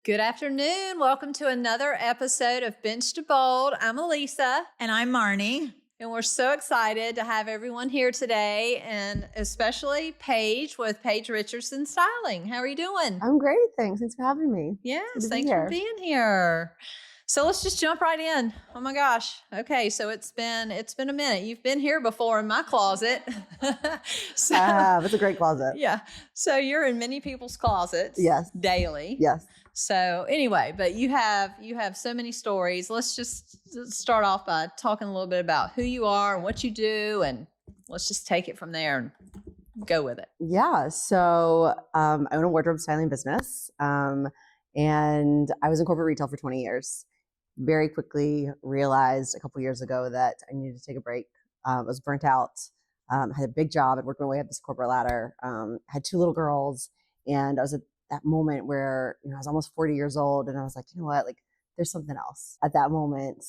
Good afternoon. Welcome to another episode of Bench to Bold. I'm Elisa. And I'm Marnie. And we're so excited to have everyone here today, and especially Paige with Paige Richardson Styling. How are you doing? I'm great. Thanks for having me. Yes, thanks for being here. So let's just jump right in. Oh my gosh. Okay, so it's been a minute. You've been here before in my closet. It's a great closet. Yeah. So you're in many people's closets. Yes. Daily. Yes. So anyway, but you have so many stories. Let's just start off by talking a little bit about who you are and what you do, and let's just take it from there and go with it. Yeah. So I own a wardrobe styling business, and I was in corporate retail for 20 years. Very quickly realized a couple years ago that I needed to take a break. I was burnt out. Had a big job. I'd worked my way up this corporate ladder. Had 2 little girls, and I was at that moment where I was almost 40 years old, and I was like, you know what, like there's something else at that moment,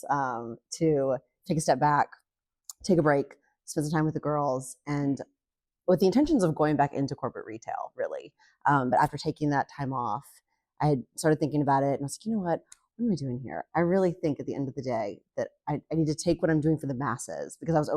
to take a step back, take a break, spend some time with the girls, and with the intentions of going back into corporate retail, really. But after taking that time off, I had started thinking about it, and I was like, you know what am I doing here? I really think at the end of the day that I need to take what I'm doing for the masses, because I was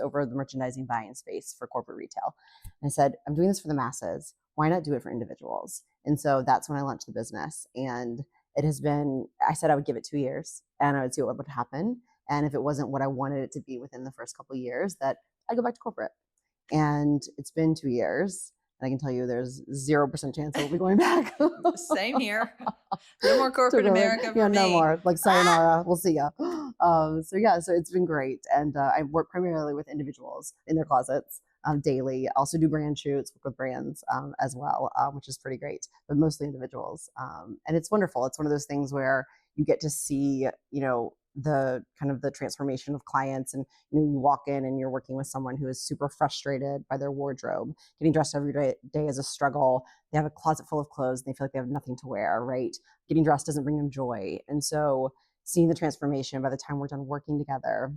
over the merchandising buying space for corporate retail. And I said, I'm doing this for the masses. Why not do it for individuals? And so that's when I launched the business. And it has been, I said I would give it 2 years and I would see what would happen. And if it wasn't what I wanted it to be within the first couple of years, that I'd go back to corporate. And it's been 2 years. And I can tell you there's 0% chance I will be going back. Same here. No more corporate America for me. No more. Like sayonara. We'll see ya. So it's been great. And I work primarily with individuals in their closets daily. I also do brand shoots, work with brands as well, which is pretty great, but mostly individuals. And it's wonderful. It's one of those things where you get to see, the kind of the transformation of clients, and you walk in and you're working with someone who is super frustrated by their wardrobe. Getting dressed every day is a struggle. They have a closet full of clothes and they feel like they have nothing to wear, right? Getting dressed doesn't bring them joy. And so seeing the transformation by the time we're done working together,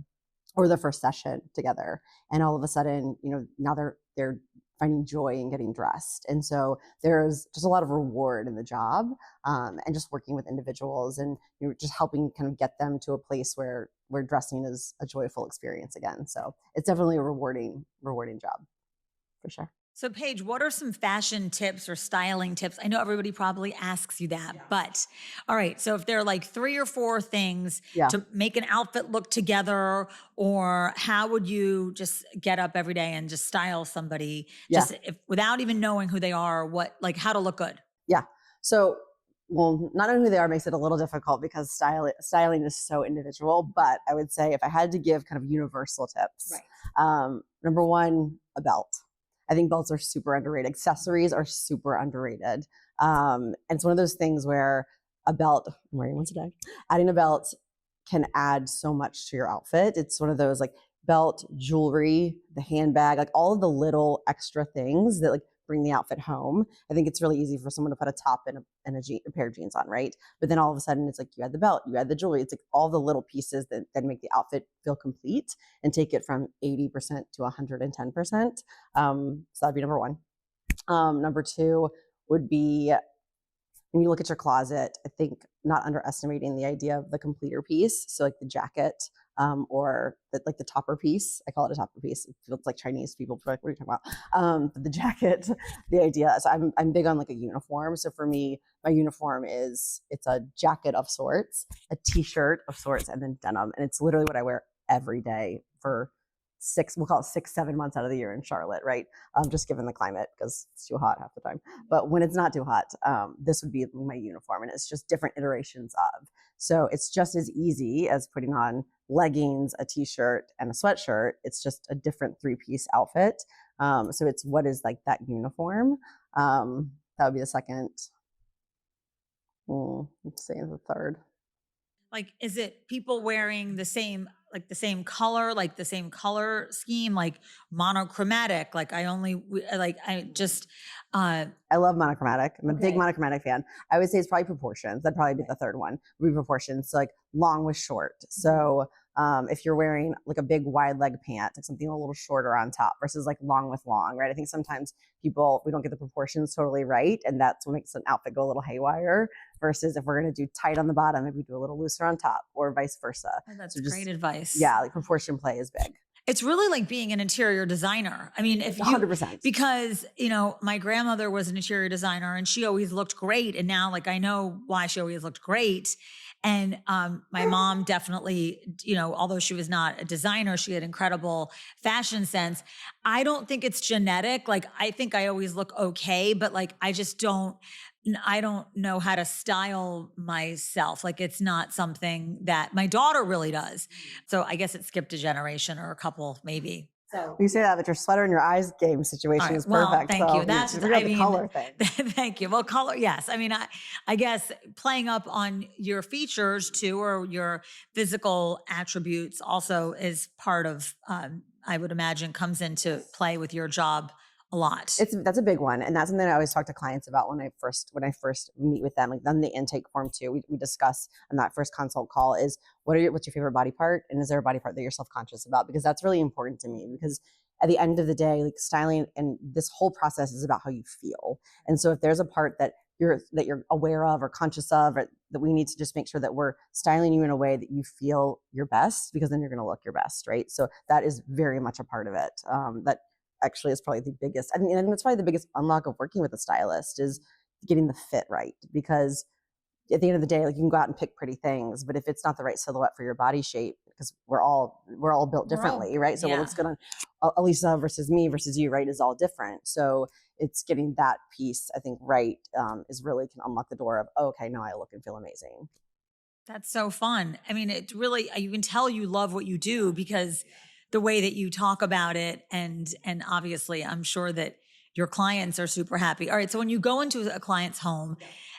or the first session together, and all of a sudden, now they're finding joy in getting dressed. And so there's just a lot of reward in the job, and just working with individuals and just helping kind of get them to a place where dressing is a joyful experience again. So it's definitely a rewarding job for sure. So Paige, what are some fashion tips or styling tips? I know everybody probably asks you that, but all right. So if there are like 3 or 4 things to make an outfit look together, or how would you just get up every day and just style somebody without even knowing who they are, how to look good? Yeah. So, well, not knowing who they are makes it a little difficult because styling is so individual, but I would say if I had to give kind of universal tips, number 1, a belt. I think belts are super underrated. Accessories are super underrated. And it's one of those things where a belt, I'm wearing one today, adding a belt can add so much to your outfit. It's one of those like belt, jewelry, the handbag, like all of the little extra things that like bring the outfit home. I think it's really easy for someone to put a top and a pair of jeans on, right? But then all of a sudden it's like you add the belt, you add the jewelry. It's like all the little pieces that make the outfit feel complete and take it from 80% to 110%. So that'd be number 1. Number 2 would be, when you look at your closet, I think not underestimating the idea of the completer piece. So like the jacket, or the topper piece. I call it a topper piece. It feels like Chinese people are like, what are you talking about? But the jacket, the idea. So I'm big on like a uniform. So for me, my uniform it's a jacket of sorts, a t-shirt of sorts, and then denim. And it's literally what I wear every day for 6-7 months out of the year in Charlotte, right? Just given the climate, because it's too hot half the time. But when it's not too hot, this would be my uniform, and it's just different iterations of. So it's just as easy as putting on leggings, a t-shirt, and a sweatshirt. It's just a different 3-piece outfit. So it's what is like that uniform. That would be the second. Let's say the third. Like, is it people wearing the same color scheme, like monochromatic? Like I love monochromatic. I'm a big monochromatic fan. I would say it's probably proportions. That'd probably be the third one. Would be proportions. So like long with short. So if you're wearing like a big wide leg pant, like something a little shorter on top versus like long with long, right? I think sometimes we don't get the proportions totally right. And that's what makes an outfit go a little haywire versus if we're going to do tight on the bottom, maybe do a little looser on top or vice versa. Oh, that's great advice. Yeah. Like proportion play is big. It's really like being an interior designer. I mean, if you, 100%, because, you know, my grandmother was an interior designer and she always looked great. And now like, I know why she always looked great. And my mom definitely, you know, although she was not a designer, she had incredible fashion sense. I don't think it's genetic. Like, I think I always look okay, but like, I don't know how to style myself. Like, it's not something that my daughter really does. So I guess it skipped a generation or a couple, maybe. So you say that, but your sweater and your eyes game situation is perfect. Thank you. That's the color thing. Thank you. Well, color, yes. I mean, I guess playing up on your features too, or your physical attributes also is part of, I would imagine, comes into play with your job a lot. That's a big one. And that's something I always talk to clients about when I first meet with them, like on the intake form too. We discuss on that first consult call is what's your favorite body part? And is there a body part that you're self-conscious about? Because that's really important to me, because at the end of the day, like styling and this whole process is about how you feel. And so if there's a part that you're aware of or conscious of, or that we need to just make sure that we're styling you in a way that you feel your best, because then you're going to look your best, right? So that is very much a part of it. That actually is probably the biggest. I mean, and that's probably the biggest unlock of working with a stylist is getting the fit right. Because at the end of the day, like you can go out and pick pretty things, but if it's not the right silhouette for your body shape, because we're all built differently, right? So what looks good on Elisa versus me versus you, right, is all different. So it's getting that piece, I think, right, is really can unlock the door of, oh, okay, now I look and feel amazing. That's so fun. I mean, it really, you can tell you love what you do because the way that you talk about it. And obviously I'm sure that your clients are super happy. All right. So when you go into a client's home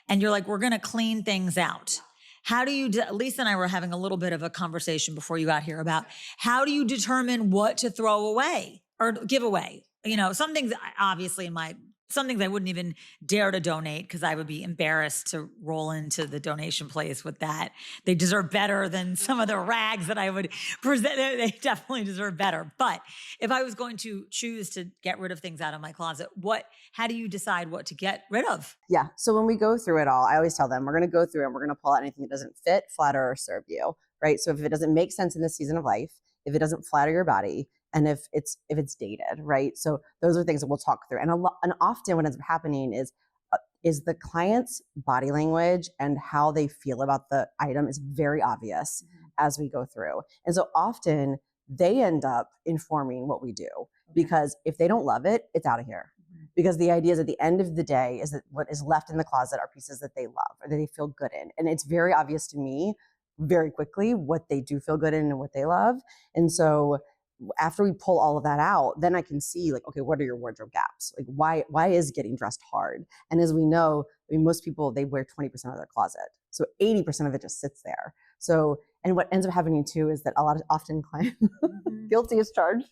and you're like, we're going to clean things out. How do you, Lisa and I were having a little bit of a conversation before you got here about how do you determine what to throw away or give away? You know, some things obviously some things I wouldn't even dare to donate because I would be embarrassed to roll into the donation place with that. They deserve better than some of the rags that I would present. They definitely deserve better. But if I was going to choose to get rid of things out of my closet, how do you decide what to get rid of? Yeah. So when we go through it all, I always tell them, we're going to go through and we're going to pull out anything that doesn't fit, flatter, or serve you, right? So if it doesn't make sense in this season of life, if it doesn't flatter your body, and if it's dated, right? So those are things that we'll talk through. And often what ends up happening is the client's body language and how they feel about the item is very obvious as we go through. And so often they end up informing what we do, because if they don't love it, it's out of here. Because the idea is at the end of the day is that what is left in the closet are pieces that they love or that they feel good in. And it's very obvious to me very quickly what they do feel good in and what they love. And so after we pull all of that out, then I can see like, okay, what are your wardrobe gaps? Like why is getting dressed hard? And as we know, I mean, most people, they wear 20% of their closet. So 80% of it just sits there. So, and what ends up happening too, is that often clients, guilty as charged.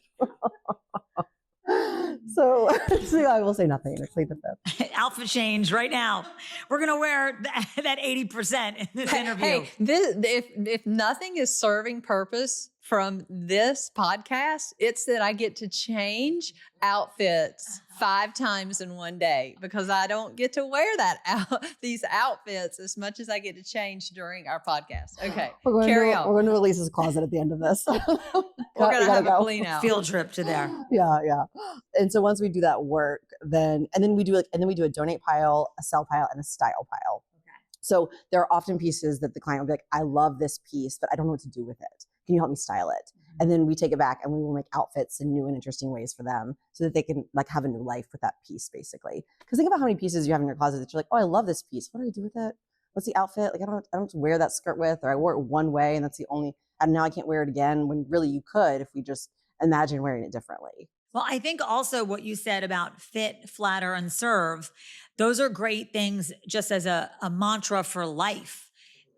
So I will say nothing. I plead the fifth. Outfit change right now. We're going to wear that 80% in this interview. Hey, if nothing is serving purpose from this podcast, it's that I get to change outfits 5 times in one day, because I don't get to wear these outfits as much as I get to change during our podcast. Okay, carry on. We're going to Elisa's closet at the end of this. We're going to have a clean out. Field trip to there. Yeah. And so once we do that work, then we do a donate pile, a sell pile, and a style pile. Okay. So there are often pieces that the client will be like, I love this piece, but I don't know what to do with it. Can you help me style it? And then we take it back and we will make outfits in new and interesting ways for them so that they can like have a new life with that piece, basically. Because think about how many pieces you have in your closet that you're like, oh, I love this piece. What do I do with it? What's the outfit? Like, I don't wear that skirt with, or I wore it one way and that's the only, and now I can't wear it again, when really you could if we just imagine wearing it differently. Well, I think also what you said about fit, flatter, and serve, those are great things just as a mantra for life.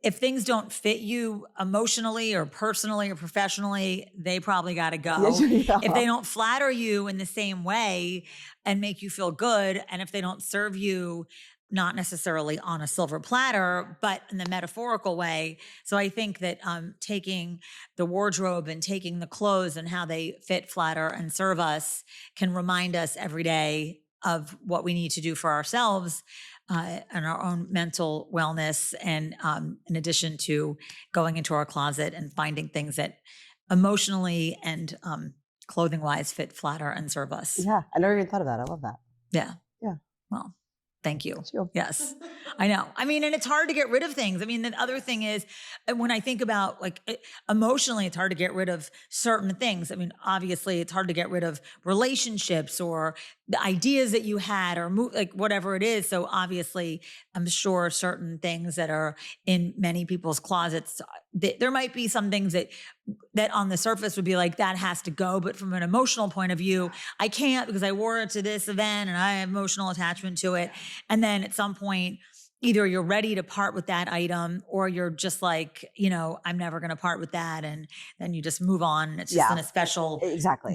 If things don't fit you emotionally or personally or professionally, they probably got to go. Yeah. If they don't flatter you in the same way and make you feel good, and if they don't serve you not necessarily on a silver platter, but in the metaphorical way. So I think that taking the wardrobe and taking the clothes and how they fit, flatter, and serve us can remind us every day of what we need to do for ourselves and our own mental wellness. And in addition to going into our closet and finding things that emotionally and clothing wise fit, flatter, and serve us. Yeah. I never even thought of that. I love that. Yeah. Yeah. Well, thank you. Sure. Yes, I know. I mean, and it's hard to get rid of things. I mean, the other thing is when I think about like emotionally, it's hard to get rid of certain things. I mean, obviously it's hard to get rid of relationships or the ideas that you had or like whatever it is. So obviously I'm sure certain things that are in many people's closets, there might be some things that on the surface would be like, that has to go. But from an emotional point of view, I can't because I wore it to this event and I have emotional attachment to it. And then at some point, either you're ready to part with that item or you're just like, I'm never going to part with that. And then you just move on. It's just in a special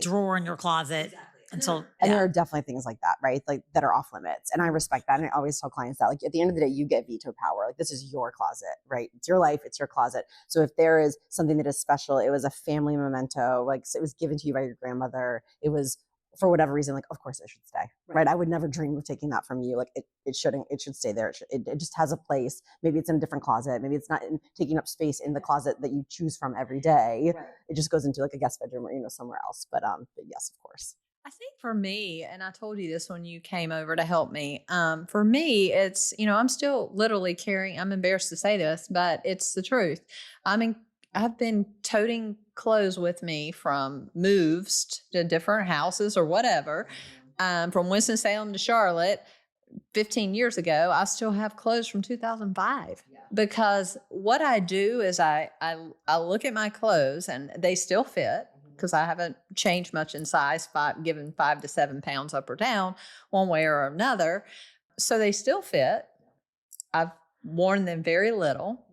drawer in your closet. And there are definitely things like that, right? Like that are off limits. And I respect that. And I always tell clients that, like, at the end of the day, you get veto power. Like, this is your closet, right? It's your life. It's your closet. So if there is something that is special, it was a family memento, like so it was given to you by your grandmother. It was for whatever reason, like, of course it should stay, right? I would never dream of taking that from you. Like it shouldn't, it should stay there. It just has a place. Maybe it's in a different closet. Maybe it's not taking up space in the closet that you choose from every day. Right. It just goes into like a guest bedroom or, somewhere else. But yes, of course. I think for me, and I told you this when you came over to help me, for me, it's, I'm still literally carrying, I'm embarrassed to say this, but it's the truth. I've been toting clothes with me from moves to different houses or whatever, from Winston-Salem to Charlotte 15 years ago. I still have clothes from 2005 because what I do is I look at my clothes and they still fit, because I haven't changed much in size, given 5 to 7 pounds up or down one way or another. So they still fit. I've worn them very little.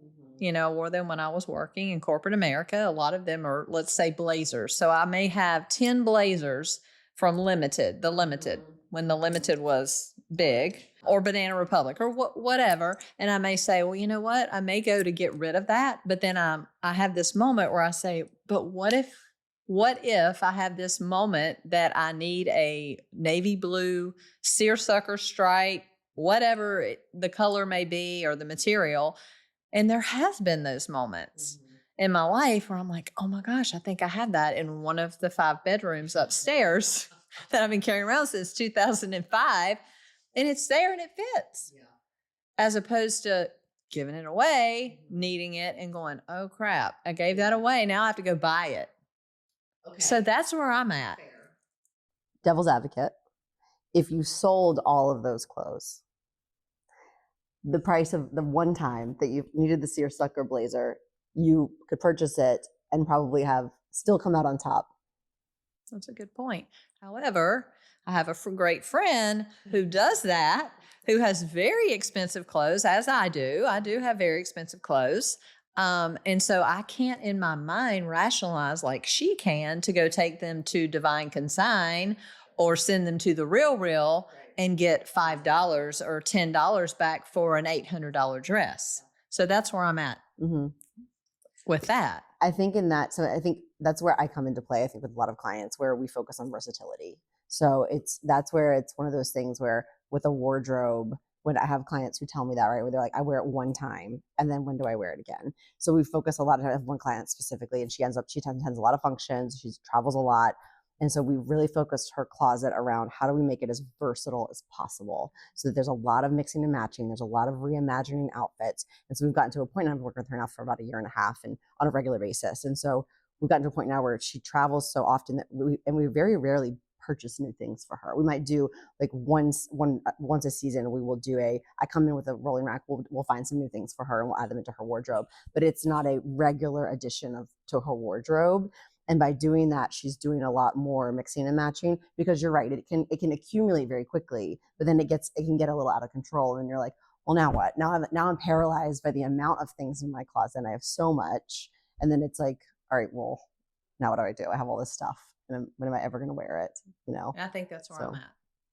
I wore them when I was working in corporate America. A lot of them are, let's say, blazers. So I may have 10 blazers from the Limited, when the Limited was big, or Banana Republic, or whatever. And I may say, well, you know what? I may go to get rid of that. But then I have this moment where I say, but what if I have this moment that I need a navy blue seersucker stripe, whatever the color may be or the material. And there has been those moments in my life where I'm like, oh my gosh, I think I have that in one of the 5 bedrooms upstairs that I've been carrying around since 2005. And it's there and it fits. Yeah. As opposed to giving it away, needing it and going, oh crap, I gave that away. Now I have to go buy it. Okay. So that's where I'm at. Devil's advocate. If you sold all of those clothes, the price of the one time that you needed the seersucker blazer, you could purchase it and probably have still come out on top. That's a good point. However, I have a great friend who does that, who has very expensive clothes, as I do. I do have very expensive clothes. And so I can't in my mind rationalize like she can to go take them to Divine Consign or send them to the Real and get $5 or $10 back for an $800 dress. So that's where I'm at with that. I think I think that's where I come into play, I think, with a lot of clients where we focus on versatility. So that's where it's one of those things where with a wardrobe, when I have clients who tell me that, right, where they're like, I wear it one time and then when do I wear it again? So we focus a lot. I have one client specifically and she attends a lot of functions. She travels a lot. And so we really focused her closet around how do we make it as versatile as possible so that there's a lot of mixing and matching. There's a lot of reimagining outfits. And so we've gotten to a point, I've worked with her now for about 1.5 years and on a regular basis. And so we've gotten to a point now where she travels so often that we very rarely purchase new things for her. We might do like once a season, we will do I come in with a rolling rack, we'll find some new things for her and we'll add them into her wardrobe, but it's not a regular addition to her wardrobe. And by doing that, she's doing a lot more mixing and matching because you're right, it can accumulate very quickly, but then it can get a little out of control and you're like, well, now what? Now I'm paralyzed by the amount of things in my closet and I have so much. And then it's like, all right, well, now what do? I have all this stuff. And when am I ever going to wear it? I think that's where I'm at.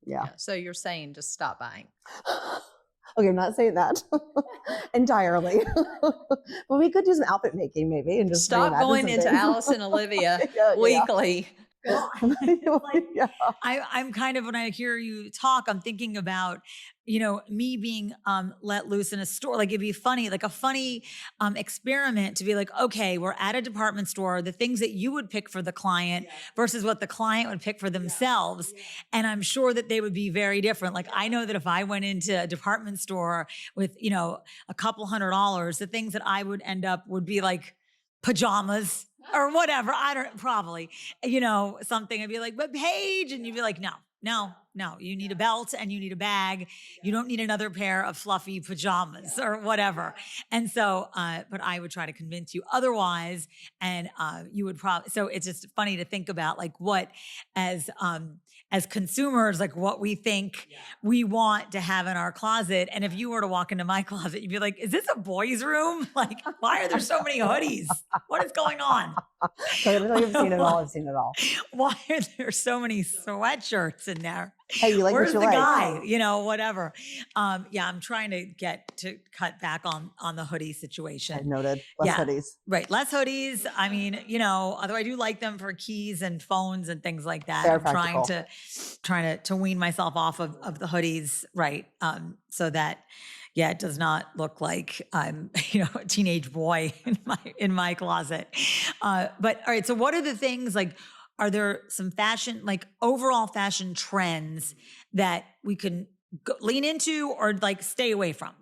Yeah. So you're saying just stop buying. Okay, I'm not saying that entirely, but we could do some outfit making maybe and just Stop going into Alice and Olivia weekly. I'm kind of, when I hear you talk, I'm thinking about, me being let loose in a store. Like it'd be funny, like a funny experiment to be like, okay, we're at a department store, the things that you would pick for the client versus what the client would pick for themselves. And I'm sure that they would be very different. Like I know that if I went into a department store with, a couple $100, the things that I would end up would be like pajamas or whatever. I don't, probably, something. I'd be like, but Paige, and you'd be like, no, you need a belt and you need a bag. You don't need another pair of fluffy pajamas or whatever. And so, but I would try to convince you otherwise. And you would probably, so it's just funny to think about like what as consumers, like what we think we want to have in our closet. And if you were to walk into my closet, you'd be like, is this a boys' room? Like, why are there so many hoodies? What is going on? So I've seen it all. I've seen it all. Why are there so many sweatshirts in there? Hey, you like Where's what you the like? guy? Whatever. I'm trying to get to cut back on the hoodie situation. I've noted less hoodies. Right. Less hoodies. I mean, although I do like them for keys and phones and things like that. They're I'm practical. trying to wean myself off of the hoodies. Right. So that, it does not look like I'm, a teenage boy in my closet. But all right. So what are the things like, are there some fashion, like overall fashion trends that we can lean into or like stay away from?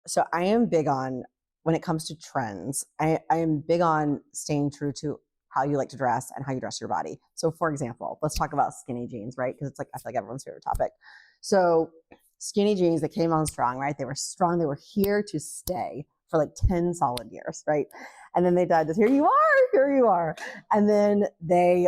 So I am big on, when it comes to trends, I am big on staying true to how you like to dress and how you dress your body. So for example, let's talk about skinny jeans, right? Because it's like, I feel like everyone's favorite topic. So skinny jeans that came on strong, right? They were strong. They were here to stay for like 10 solid years, right? And then they died this, here you are. And then they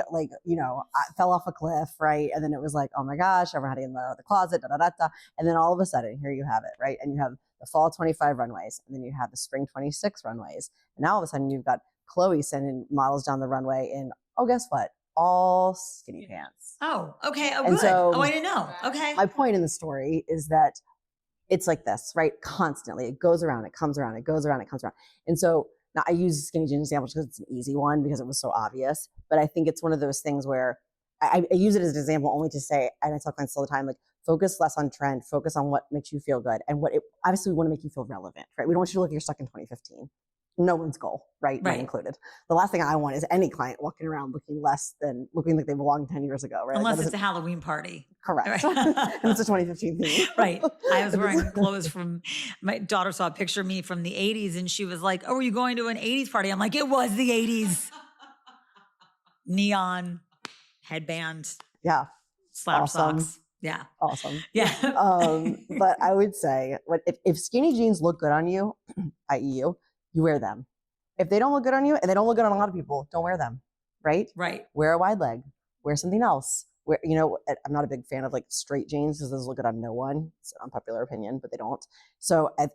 fell off a cliff, right? And then it was like, oh my gosh, everyone had to get them out of the closet, da, da, da, da. And then all of a sudden, here you have it, right? And you have the fall 25 runways, and then you have the spring 26 runways. And now all of a sudden you've got Chloe sending models down the runway in, guess what? All skinny pants. Oh, okay. Oh, and good. So I didn't know. Okay. My point in the story is that it's like this, right? Constantly. It goes around, it comes around, it goes around, it comes around. And so now I use skinny jeans example because it's an easy one because it was so obvious. But I think it's one of those things where I use it as an example only to say, and I tell clients all the time, like, focus less on trend, focus on what makes you feel good. And obviously we want to make you feel relevant, right? We don't want you to look like you're stuck in 2015. No one's goal, right? Mine included. The last thing I want is any client walking around looking like they belonged 10 years ago, right? Unless it's a Halloween party. Correct. Right. And it's a 2015 theme. Right. I was wearing clothes my daughter saw a picture of me from the 80s and she was like, oh, are you going to an 80s party? I'm like, it was the 80s. Neon, headband. Yeah. Slap socks. Yeah. Awesome. Yeah. But I would say if skinny jeans look good on you, i.e. you wear them. If they don't look good on you, and they don't look good on a lot of people, don't wear them, right? Right. Wear a wide leg, wear something else. I'm not a big fan of like straight jeans because those look good on no one. It's an unpopular opinion, but they don't. So I'm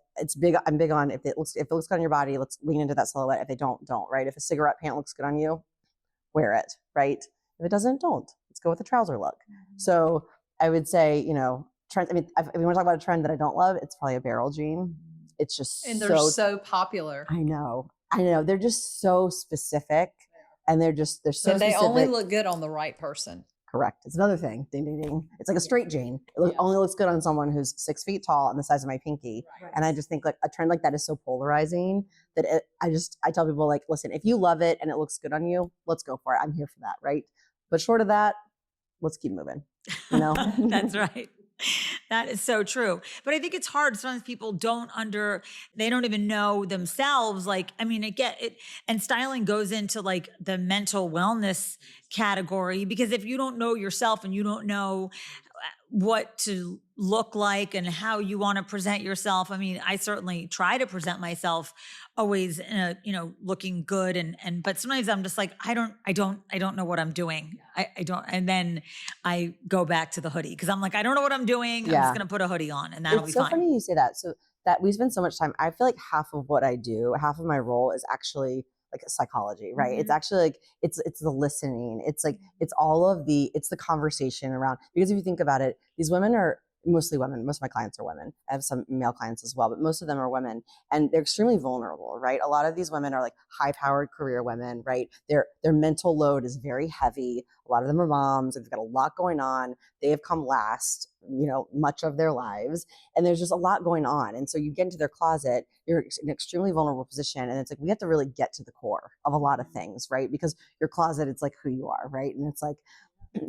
big on if it looks good on your body, let's lean into that silhouette. If they don't, right? If a cigarette pant looks good on you, wear it, right? If it doesn't, don't. Let's go with the trouser look. Mm-hmm. So I would say, trends. I mean, if we want to talk about a trend that I don't love, it's probably a barrel jean. It's just they're so popular. I know. They're just so specific, and they're so and they specific. only look good on the right person. Correct. It's another thing. Ding, ding, ding. It's like a straight jean. It only looks good on someone who's 6 feet tall and the size of my pinky. Right. And I just think like a trend like that is so polarizing that I tell people like, listen, if you love it and it looks good on you, let's go for it. I'm here for that. Right. But short of that, let's keep moving. That's right. That is so true. But I think it's hard. Sometimes people they don't even know themselves. Like, I mean, I get it. And styling goes into like the mental wellness category, because if you don't know yourself and you don't know what to look like and how you want to present yourself. I mean, I certainly try to present myself always in a, looking good. But sometimes I'm just like, I don't know what I'm doing. I don't. And then I go back to the hoodie because I'm like, I don't know what I'm doing. Yeah. I'm just going to put a hoodie on and that'll be fine. It's so funny you say that. So that we spend so much time. I feel like half of what I do, half of my role is actually like psychology, right? Mm-hmm. It's actually like, it's the listening. It's like, it's the conversation around, because if you think about it, these women are mostly women. Most of my clients are women. I have some male clients as well, but most of them are women, and they're extremely vulnerable, right? A lot of these women are like high-powered career women, right? Their mental load is very heavy. A lot of them are moms. They've got a lot going on. They have come last, much of their lives, and there's just a lot going on. And so you get into their closet, you're in an extremely vulnerable position, and it's like we have to really get to the core of a lot of things, right? Because your closet, it's like who you are, right? And it's like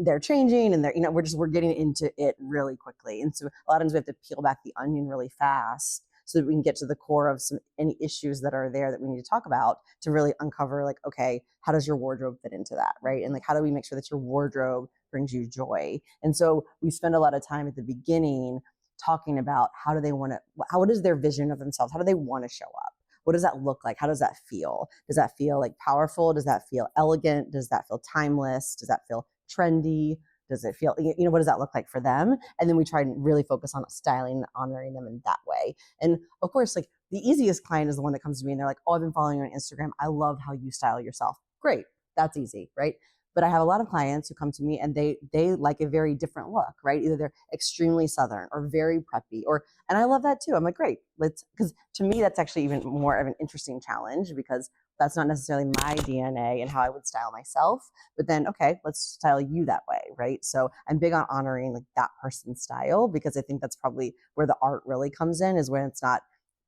they're changing, and they're we're getting into it really quickly, and so a lot of times we have to peel back the onion really fast so that we can get to the core of any issues that are there that we need to talk about, to really uncover, like, okay, how does your wardrobe fit into that, right? And like, how do we make sure that your wardrobe brings you joy? And so we spend a lot of time at the beginning talking about what is their vision of themselves? How do they want to show up? What does that look like? How does that feel? Does that feel like powerful? Does that feel elegant? Does that feel timeless? Does that feel trendy? Does it feel, what does that look like for them? And then we try and really focus on styling and honoring them in that way. And of course, like, the easiest client is the one that comes to me and they're like, oh, I've been following you on Instagram. I love how you style yourself. Great. That's easy, right? But I have a lot of clients who come to me and they like a very different look, right? Either they're extremely Southern or very preppy, and I love that too. I'm like, great, because to me, that's actually even more of an interesting challenge, because that's not necessarily my DNA and how I would style myself. But then, okay, let's style you that way, right? So I'm big on honoring like that person's style, because I think that's probably where the art really comes in, is when it's not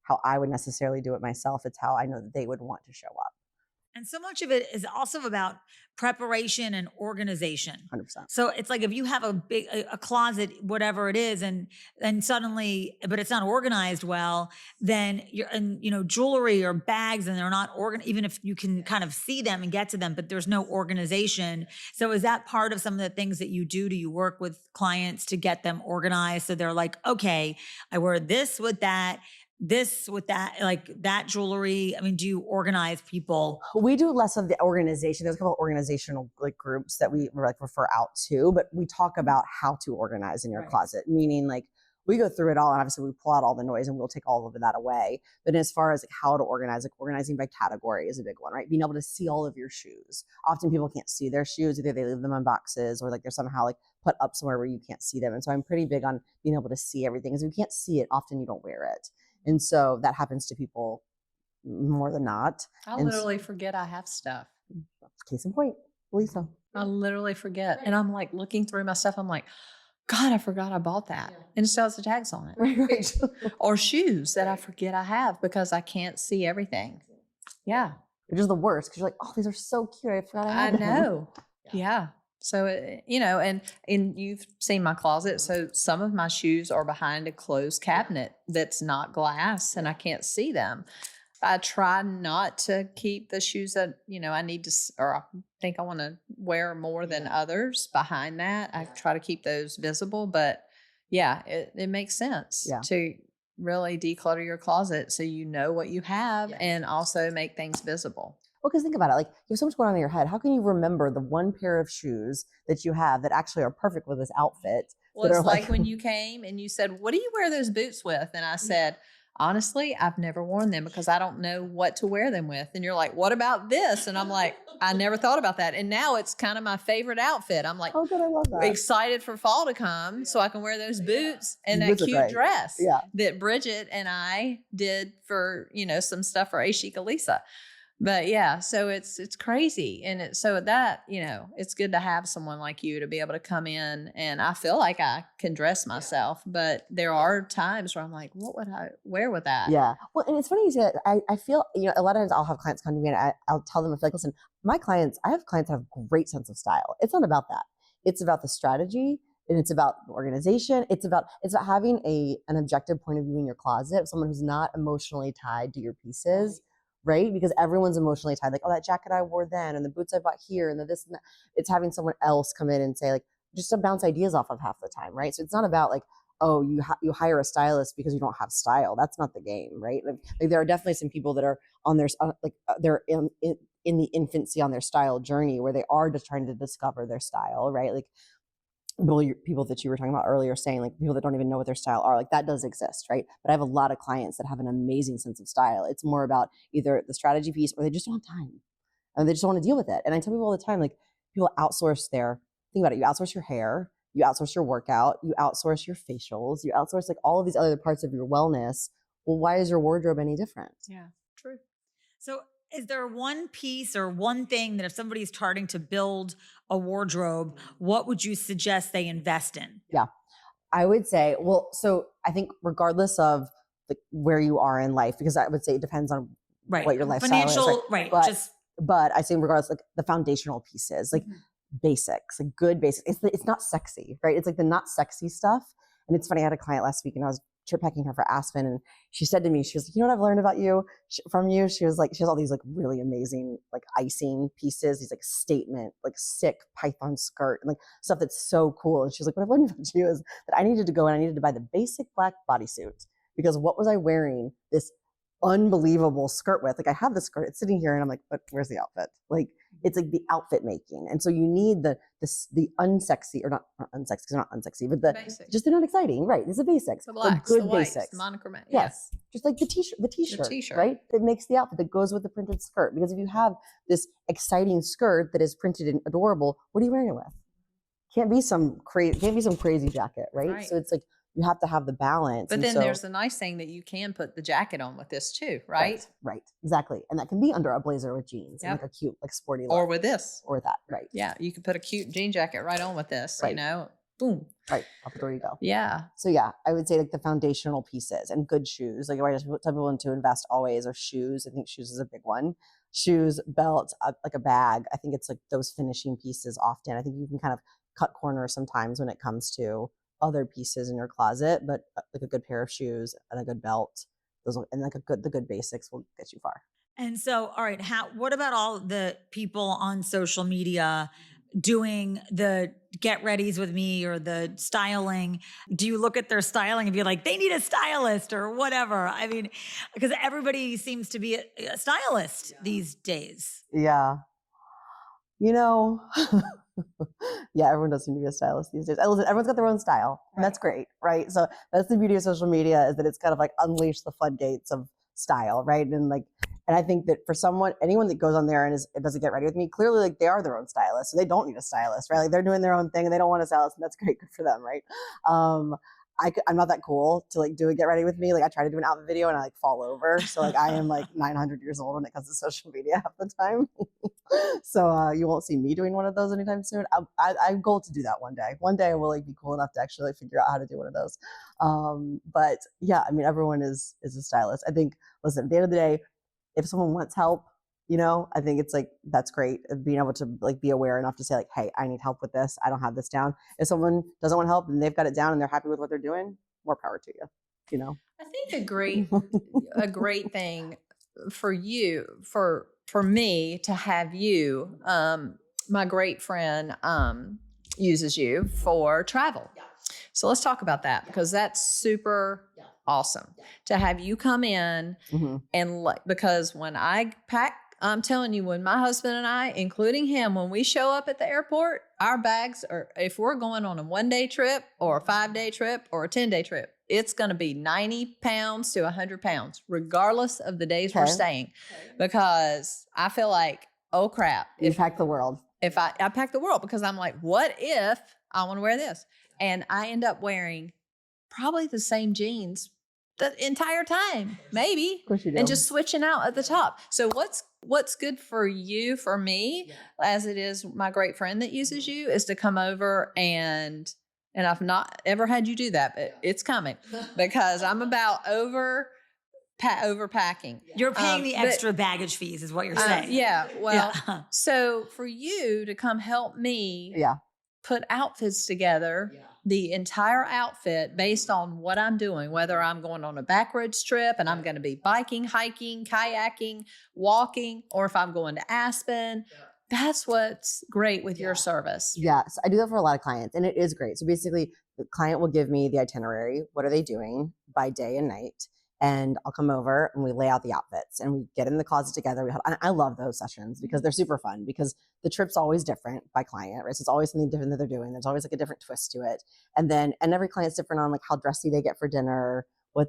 how I would necessarily do it myself. It's how I know that they would want to show up. And so much of it is also about preparation and organization. 100%. So it's like if you have a closet, whatever it is, and suddenly, but it's not organized well, then jewelry or bags, and they're not organized, even if you can kind of see them and get to them, but there's no organization. So is that part of some of the things that you do? Do you work with clients to get them organized? So they're like, okay, I wear this with that, like that jewelry. I mean, do you organize people? We do less of the organization. There's a couple of organizational like groups that we like refer out to, but we talk about how to organize in your closet, meaning like we go through it all, and obviously we pull out all the noise and we'll take all of that away. But as far as like how to organize, like organizing by category is a big one, right? Being able to see all of your shoes. Often people can't see their shoes. Either they leave them in boxes, or like they're somehow like put up somewhere where you can't see them. And so I'm pretty big on being able to see everything, because if you can't see it, often you don't wear it. And so that happens to people more than not. I literally forget I have stuff. Case in point, Lisa. I literally forget. And I'm like looking through my stuff. I'm like, God, I forgot I bought that. And it still has the tags on it. Right. Or shoes that I forget I have because I can't see everything. Yeah. Which is the worst, because you're like, oh, these are so cute. I forgot I had them. know. Yeah. So, and you've seen my closet. So some of my shoes are behind a closed cabinet that's not glass, and I can't see them. I try not to keep the shoes that, I need to, or I think I want to wear more than others behind that. I try to keep those visible, but yeah, it makes sense to really declutter your closet so you know what you have and also make things visible. Well, because think about it, like you have so much going on in your head. How can you remember the one pair of shoes that you have that actually are perfect with this outfit? Well, it's like when you came and you said, what do you wear those boots with? And I said, honestly, I've never worn them because I don't know what to wear them with. And you're like, what about this? And I'm like, I never thought about that. And now it's kind of my favorite outfit. I'm like, oh, good, I love that. Excited for fall to come so I can wear those boots and that cute dress that Bridget and I did for, some stuff for Ashika Lisa. But yeah, so it's crazy. And so that, it's good to have someone like you to be able to come in, and I feel like I can dress myself, but there are times where I'm like, what would I wear with that? Yeah. Well, and it's funny you say that. I feel, a lot of times I'll have clients come to me and I'll tell them, I feel like, listen, I have clients that have great sense of style. It's not about that. It's about the strategy, and it's about the organization. It's about having an objective point of view in your closet, someone who's not emotionally tied to your pieces. Right? Because everyone's emotionally tied. Like, oh, that jacket I wore then, and the boots I bought here, and the this and that. It's having someone else come in and say, like, just to bounce ideas off of half the time, right? So it's not about like, oh, you hire a stylist because you don't have style. That's not the game, right? Like there are definitely some people that are on their they're in the infancy on their style journey, where they are just trying to discover their style, right? Like people that you were talking about earlier, saying like people that don't even know what their style are, like that does exist, right? But I have a lot of clients that have an amazing sense of style. It's more about either the strategy piece, or they just don't have time and they just don't want to deal with it. And I tell people all the time, like, people outsource think about it, you outsource your hair, you outsource your workout, you outsource your facials, you outsource like all of these other parts of your wellness. Well, why is your wardrobe any different? Yeah, true. So is there one piece or one thing that if somebody's starting to build a wardrobe, what would you suggest they invest in? Yeah, I would say, well, so I think regardless of where you are in life, because I would say it depends on what your lifestyle is. Right. But I say regardless, like the foundational pieces, like basics, like good basics. It's not sexy, right? It's like the not sexy stuff. And it's funny, I had a client last week and I was trip packing her for Aspen, and she said to me, she was like, you know what I've learned about you from you? She was like, she has all these like really amazing like icing pieces, these like statement, like sick python skirt and like stuff that's so cool. And she's like, what I've learned about you is that I needed to go and I needed to buy the basic black bodysuit, because what was I wearing this unbelievable skirt with? Like I have the skirt, it's sitting here and I'm like, but where's the outfit? Like it's like the outfit making. And so you need the unsexy, or not unsexy, because they're not unsexy, but just they're not exciting. Right. These are basics. The blacks, good the whites, basics. the monochromatic. Yes. Just like the t-shirt, right? That makes the outfit, that goes with the printed skirt. Because if you have this exciting skirt that is printed and adorable, what are you wearing it with? Can't be some crazy jacket, right? So it's like, you have to have the balance. But then there's the nice thing that you can put the jacket on with this too, right? Right. Exactly. And that can be under a blazer with jeans and like a cute, like sporty look. Or with this. Or that, right. Yeah. You can put a cute jean jacket right on with this, you know, boom. Right. There you go. Yeah. So yeah, I would say like the foundational pieces and good shoes. Like I just tell people to invest always are shoes. I think shoes is a big one. Shoes, belt, like a bag. I think it's like those finishing pieces often. I think you can kind of cut corners sometimes when it comes to other pieces in your closet, but like a good pair of shoes and a good belt, and like the good basics will get you far. And so, all right, what about all the people on social media doing the get readies with me or the styling? Do you look at their styling and be like, they need a stylist or whatever? I mean, because everybody seems to be a stylist these days. Yeah. You know, yeah, everyone does seem to be a stylist these days. Listen, everyone's got their own style, and that's great, right? So that's the beauty of social media, is that it's kind of like unleash the floodgates of style, right? And I think that for anyone that goes on there and doesn't get ready with me, clearly like they are their own stylist, so they don't need a stylist, right? Like they're doing their own thing and they don't want a stylist, and that's great, good for them, right? I'm not that cool to like do a get ready with me. Like I try to do an outfit video and I like fall over. So like I am like 900 years old when it comes to social media half the time. So you won't see me doing one of those anytime soon. I goal to do that one day. One day I will like be cool enough to actually like figure out how to do one of those. But yeah, I mean, everyone is a stylist. I think, listen, at the end of the day, if someone wants help, you know, I think it's like, that's great. Being able to like be aware enough to say like, hey, I need help with this. I don't have this down. If someone doesn't want help and they've got it down and they're happy with what they're doing, more power to you, you know? I think a great thing for you, for me to have you, my great friend, uses you for travel. So let's talk about that, because that's super awesome to have you come in and because when I pack, I'm telling you, when my husband and I, including him, when we show up at the airport, our bags are, if we're going on a 1-day trip or a 5-day trip or a 10-day trip, it's going to be 90 pounds to 100 pounds, regardless of the days we're staying, because I feel like, oh crap. You pack the world. If I pack the world, because I'm like, what if I want to wear this? And I end up wearing probably the same jeans the entire time, maybe, of course you do. And just switching out at the top. So what's good for you, for me, as it is my great friend that uses you, is to come over and I've not ever had you do that, but it's coming, because I'm about overpacking. You're paying the extra baggage fees is what you're saying. Yeah. Well, so for you to come help me put outfits together, the entire outfit based on what I'm doing, whether I'm going on a backroads trip and I'm going to be biking, hiking, kayaking, walking, or if I'm going to Aspen. That's what's great with your service. Yes, I do that for a lot of clients, and it is great. So basically, the client will give me the itinerary. What are they doing by day and night? And I'll come over and we lay out the outfits and we get in the closet together. And I love those sessions because they're super fun, because the trip's always different by client, right? So it's always something different that they're doing. There's always like a different twist to it. And every client's different on like how dressy they get for dinner,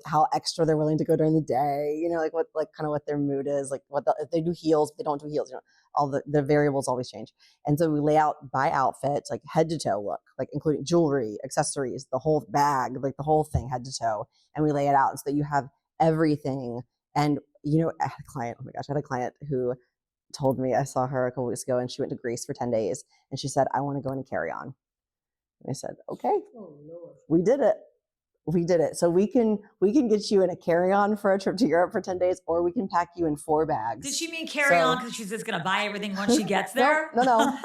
how extra they're willing to go during the day, like kind of what their mood is, like if they do heels, if they don't do heels, all the variables always change. And so we lay out by outfit, like head to toe look, like including jewelry, accessories, the whole bag, like the whole thing head to toe. And we lay it out so that you have everything. And, I had a client, oh my gosh, I had a client who told me, I saw her a couple weeks ago and she went to Greece for 10 days and she said, I want to go in a carry-on. And I said, okay, we did it. We did it. So we can get you in a carry-on for a trip to Europe for 10 days, or we can pack you in 4 bags. Did she mean carry-on because she's just going to buy everything once she gets there? No.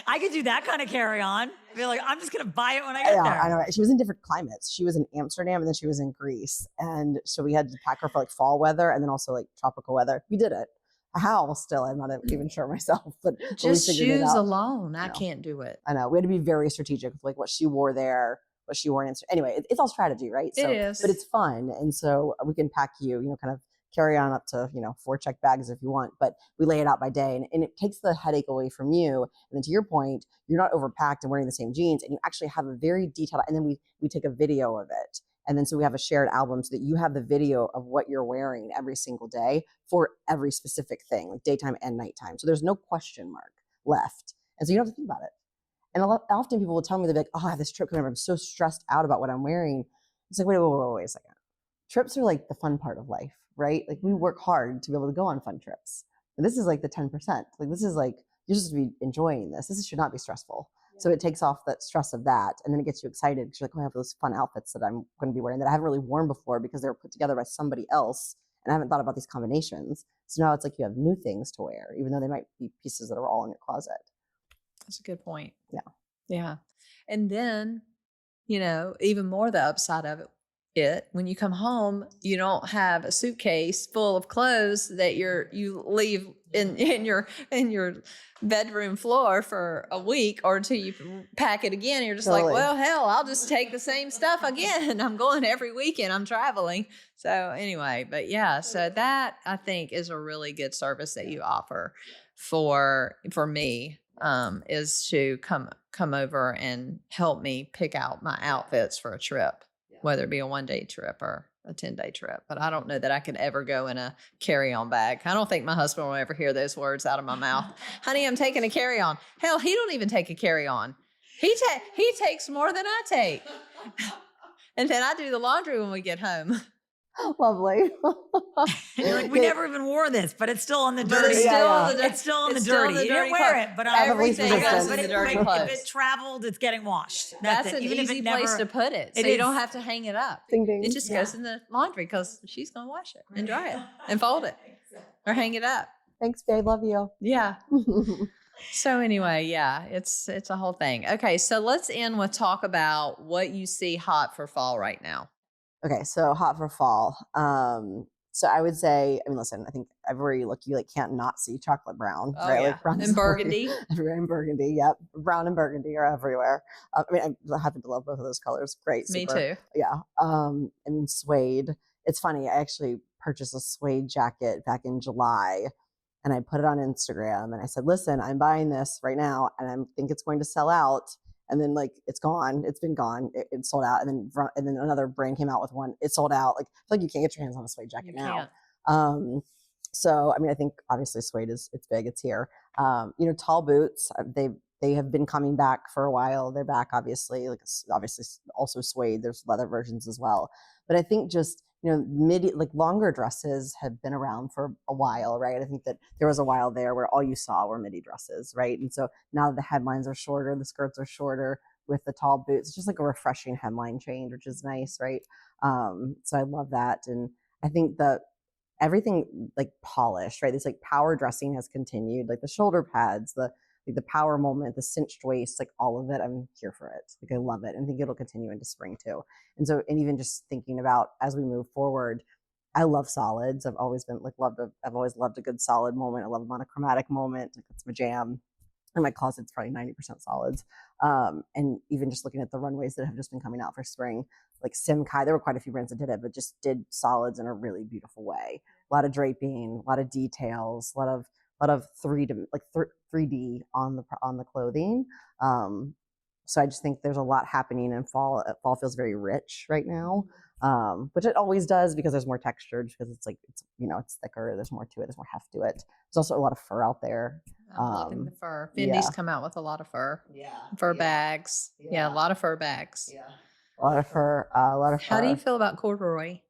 I could do that kind of carry-on. Be like, I'm just going to buy it when I get there. I know. She was in different climates. She was in Amsterdam and then she was in Greece. And so we had to pack her for like fall weather and then also like tropical weather. We did it. How still, I'm not even sure myself, but just shoes alone, I can't do it. I know. We had to be very strategic with like what she wore there, what she wore in Amsterdam. Anyway, it's all strategy, right? It is. But it's fun. And so we can pack you, kind of carry on up to, 4 check bags if you want, but we lay it out by day and it takes the headache away from you. And then to your point, you're not overpacked and wearing the same jeans and you actually have a very detailed, and then we take a video of it. And then so we have a shared album so that you have the video of what you're wearing every single day for every specific thing, like daytime and nighttime. So there's no question mark left. And so you don't have to think about it. And often people will tell me, they're like, oh, I have this trip coming up. I'm so stressed out about what I'm wearing. It's like, wait a second. Trips are like the fun part of life, right? Like we work hard to be able to go on fun trips. And this is like the 10%. Like this is like, you're supposed to be enjoying this. This should not be stressful. So it takes off that stress of that. And then it gets you excited because you're like, oh, I have those fun outfits that I'm going to be wearing that I haven't really worn before because they were put together by somebody else. And I haven't thought about these combinations. So now it's like you have new things to wear, even though they might be pieces that are all in your closet. That's a good point. Yeah. Yeah. And then, even more the upside of it, when you come home, you don't have a suitcase full of clothes that you leave in your bedroom floor for a week or until you pack it again. You're just like, well, hell, I'll just take the same stuff again. I'm going every weekend. I'm traveling. So anyway, but yeah, so that I think is a really good service that you offer for me, is to come over and help me pick out my outfits for a trip, whether it be a 1-day trip or a 10-day trip. But I don't know that I could ever go in a carry-on bag. I don't think my husband will ever hear those words out of my mouth. Honey, I'm taking a carry-on. Hell, he don't even take a carry-on. He takes more than I take. And then I do the laundry when we get home. Lovely. You're like, we never even wore this, but it's still on the dirty. It's still on the dirty. You didn't wear it, but everything goes in the dirty clothes. If it traveled, it's getting washed. That's an easy place to put it. So you don't have to hang it up. Ding, ding. It just goes in the laundry because she's going to wash it and dry it and fold it or hang it up. Thanks, babe. Love you. Yeah. So anyway, yeah, it's a whole thing. Okay, so let's end with talk about what you see hot for fall right now. Okay, so hot for fall. So I would say, listen, I think everywhere you look, you like can't not see chocolate brown, right? Yeah. Like brown and burgundy. Everywhere in burgundy, yep. Brown and burgundy are everywhere. I happen to love both of those colors. Great. Me super. too. Yeah. Suede. It's funny. I actually purchased a suede jacket back in July and I put it on Instagram and I said, listen, I'm buying this right now and I think it's going to sell out. And then like, it's gone. It's been gone. It sold out. And then another brand came out with one. It sold out. Like, I feel like you can't get your hands on a suede jacket now. So, I think obviously suede it's big, it's here. Tall boots, they have been coming back for a while. They're back, obviously, obviously also suede. There's leather versions as well. But I think just, longer dresses have been around for a while, right? I think that there was a while there where all you saw were midi dresses, right? And so now that the headlines are shorter, the skirts are shorter with the tall boots, it's just like a refreshing headline change, which is nice, right? So I love that. And I think that everything like polished, right? This like power dressing has continued, like the shoulder pads, the power moment, the cinched waist, like all of it. I'm here for it. Like I love it and think it'll continue into spring too. And even just thinking about as we move forward, I love solids. I've always loved a good solid moment. I love a monochromatic moment. Like it's my jam. And my closet's probably 90% solids. And even just looking at the runways that have just been coming out for spring, like Simkai, there were quite a few brands that did it, but just did solids in a really beautiful way. A lot of draping, a lot of details, a lot of 3D on the clothing. So I just think there's a lot happening in fall. Fall feels very rich right now. which it always does because there's more texture, just because it's thicker. There's more to it. There's more heft to it. There's also a lot of fur out there. I'm loving the fur. yeah. Fendi's come out with a lot of fur. Fur bags. Yeah, a lot of fur bags. A lot of fur. A lot of fur. How do you feel about corduroy?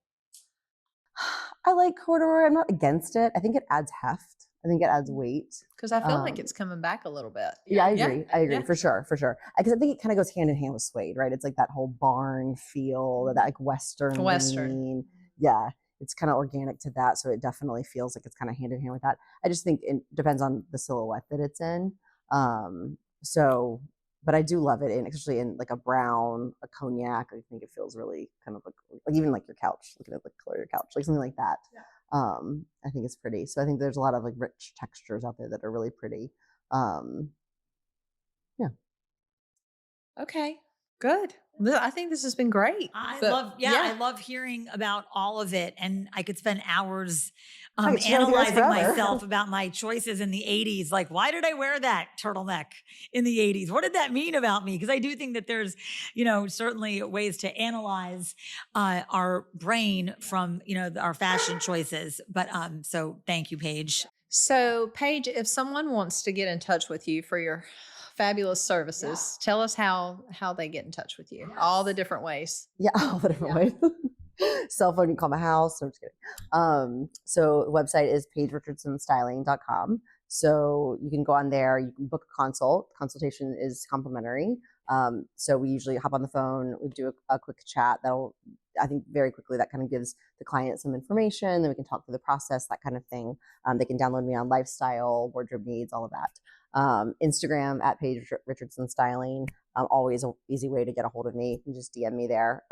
I like corduroy. I'm not against it. I think it adds heft. I think it adds weight. Because I feel like it's coming back a little bit. Yeah, I agree. I agree for sure. Because I think it kind of goes hand in hand with suede, right? It's like that whole barn feel, that like Western. Lean. Yeah, it's kind of organic to that, so it definitely feels like it's kind of hand in hand with that. I just think it depends on the silhouette that it's in. But I do love it, especially in like a brown, a cognac. I think it feels really kind of like even like your couch, looking at the color of your couch, like something like that. Yeah. I think it's pretty. So I think there's a lot of like rich textures out there that are really pretty. Yeah. Okay, good. I think this has been great. I love hearing about all of it. And I could spend hours analyzing myself about my choices in the 80s. Like, why did I wear that turtleneck in the 80s? What did that mean about me? Because I do think that there's, certainly ways to analyze our brain from, our fashion choices. But so thank you, Paige. So Paige, if someone wants to get in touch with you for your fabulous services, tell us how they get in touch with you. Yes. All the different ways. Yeah, all the different ways. Cell phone, you can call my house. I'm just kidding. So the website is paigerichardsonstyling.com. So you can go on there, you can book a consult. Consultation is complimentary. So we usually hop on the phone, we do a quick chat that'll, I think very quickly, that kind of gives the client some information, then we can talk through the process, that kind of thing. They can download me on lifestyle, wardrobe needs, all of that. Instagram at Paige Richardson Styling, always an easy way to get a hold of me. You can just DM me there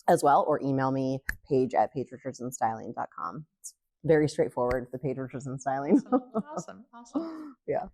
as well, or email me, Paige at paigerichardsonstyling.com. It's very straightforward, the Paige Richardson Styling. Awesome. Yeah.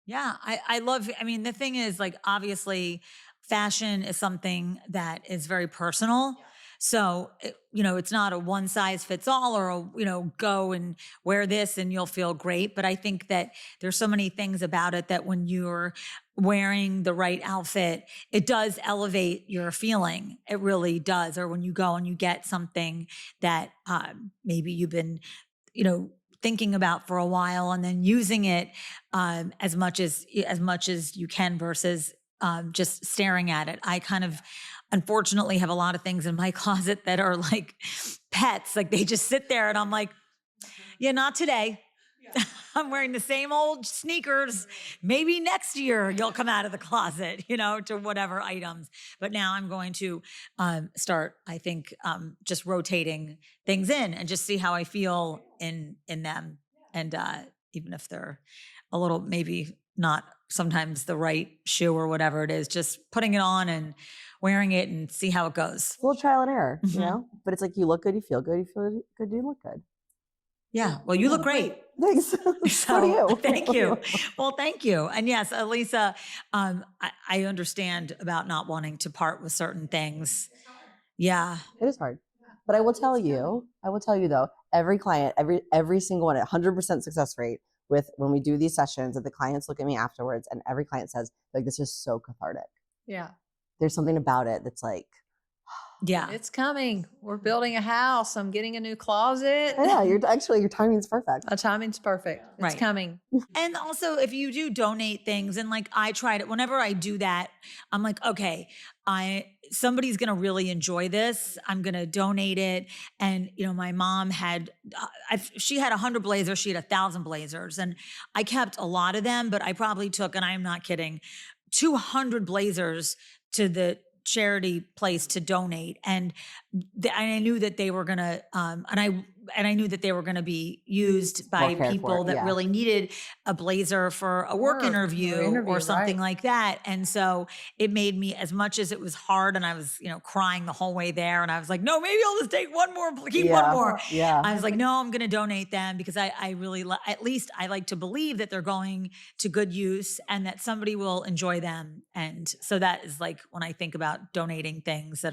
Yeah, I love, the thing is, like, obviously fashion is something that is very personal. Yeah. So, it's not a one size fits all, or, go and wear this and you'll feel great. But I think that there's so many things about it that when you're wearing the right outfit, it does elevate your feeling. It really does. Or when you go and you get something that maybe you've been, thinking about for a while, and then using it as much as you can versus just staring at it. I kind of, unfortunately, have a lot of things in my closet that are like pets. Like, they just sit there and I'm like, yeah, not today. Yeah. I'm wearing the same old sneakers. Maybe next year you'll come out of the closet, to whatever items. But now I'm going to start, I think, just rotating things in and just see how I feel in them. And even if they're a little, maybe not sometimes the right shoe or whatever it is, just putting it on and wearing it and see how it goes. A little trial and error, but it's like, you look good, you feel good, you look good. Yeah. Well, you look great. Thanks. So do you. Thank you. Well, thank you. And yes, Elisa, I understand about not wanting to part with certain things. Yeah. It is hard. But I will tell you though, every client, every single one, 100% success rate with when we do these sessions, that the clients look at me afterwards and every client says, like, this is so cathartic. Yeah. There's something about it that's like, yeah, it's coming. We're building a house. I'm getting a new closet. Yeah, your timing's perfect. My timing's perfect. It's coming. And also, if you do donate things, and like I tried it, whenever I do that, I'm like, okay, somebody's going to really enjoy this. I'm going to donate it. And, my mom had, she had 100 blazers. She had 1,000 blazers. And I kept a lot of them, but I probably took, and I'm not kidding, 200 blazers to the charity place to donate. And I knew that they were going to, and I knew that they were going to be used by people that really needed a blazer for a work interview or something like that. And so it made me, as much as it was hard, and I was, crying the whole way there. And I was like, no, maybe I'll just take one more, keep one more. Yeah. I was like, no, I'm going to donate them because I really, at least I like to believe that they're going to good use and that somebody will enjoy them. And so that is like, when I think about donating things that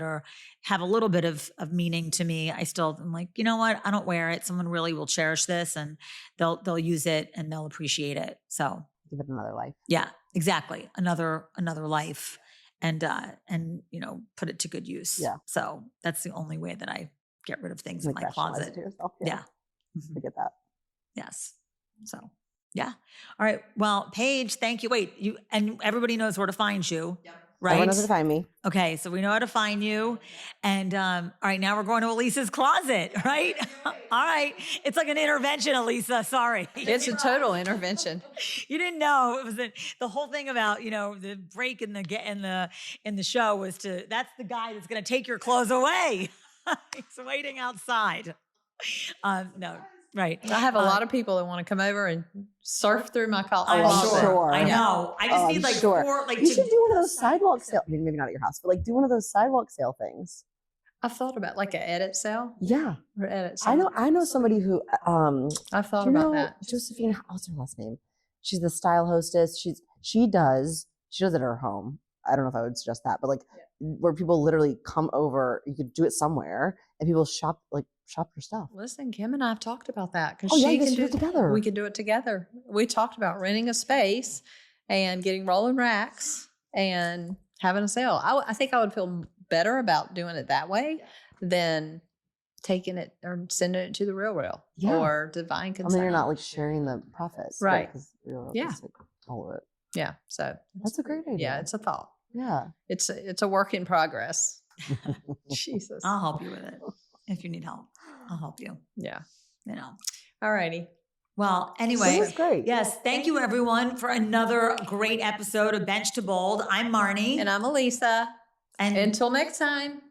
have a little bit of meaning to me, I'm like, you know what? I don't wear it. Someone really will cherish this and they'll use it and they'll appreciate it. So give it another life. Yeah, exactly. Another life. and put it to good use. Yeah. So that's the only way that I get rid of things in Like my rationalize it closet. to yourself. Yeah. I get that. Yes. So, yeah. All right. Well, Paige, thank you. Wait, and everybody knows where to find you, right? Everyone knows where to find me. Okay, so we know how to find you. And all right, now we're going to Elisa's closet, right? All right. It's like an intervention, Elisa. Sorry. It's a total intervention. You didn't know it was the whole thing about, the break in the show was that's the guy that's going to take your clothes away. He's waiting outside. No. Right. I have a lot of people that want to come over and surf through my closet. I'm sure. I know. I just need like four, you should do one of those sidewalk sale. Maybe not at your house, but like do one of those sidewalk sale things. I've thought about like an edit sale. Yeah. Or edit sale. I know somebody who I've thought about that. Josephine, what's her last name? She's the style hostess. She does it at her home. I don't know if I would suggest that, but like where people literally come over, you could do it somewhere and people shop your stuff. Listen, Kim and I have talked about that because you guys can do it together. We can do it together. We talked about renting a space and getting rolling racks and having a sale. I think I would feel better about doing it that way than taking it or sending it to the Real or Divine Consignment. I mean, you're not like sharing the profits, right? Yeah, all of it. Yeah, so that's a great idea. Yeah, it's a thought. Yeah, it's a work in progress. Jesus, I'll help you with it if you need help. I'll help you. Yeah, All righty. Well, anyway, this was great. Yes, thank you everyone for another great episode of Bench to Bold. I'm Marnie, and I'm Elisa. And until next time.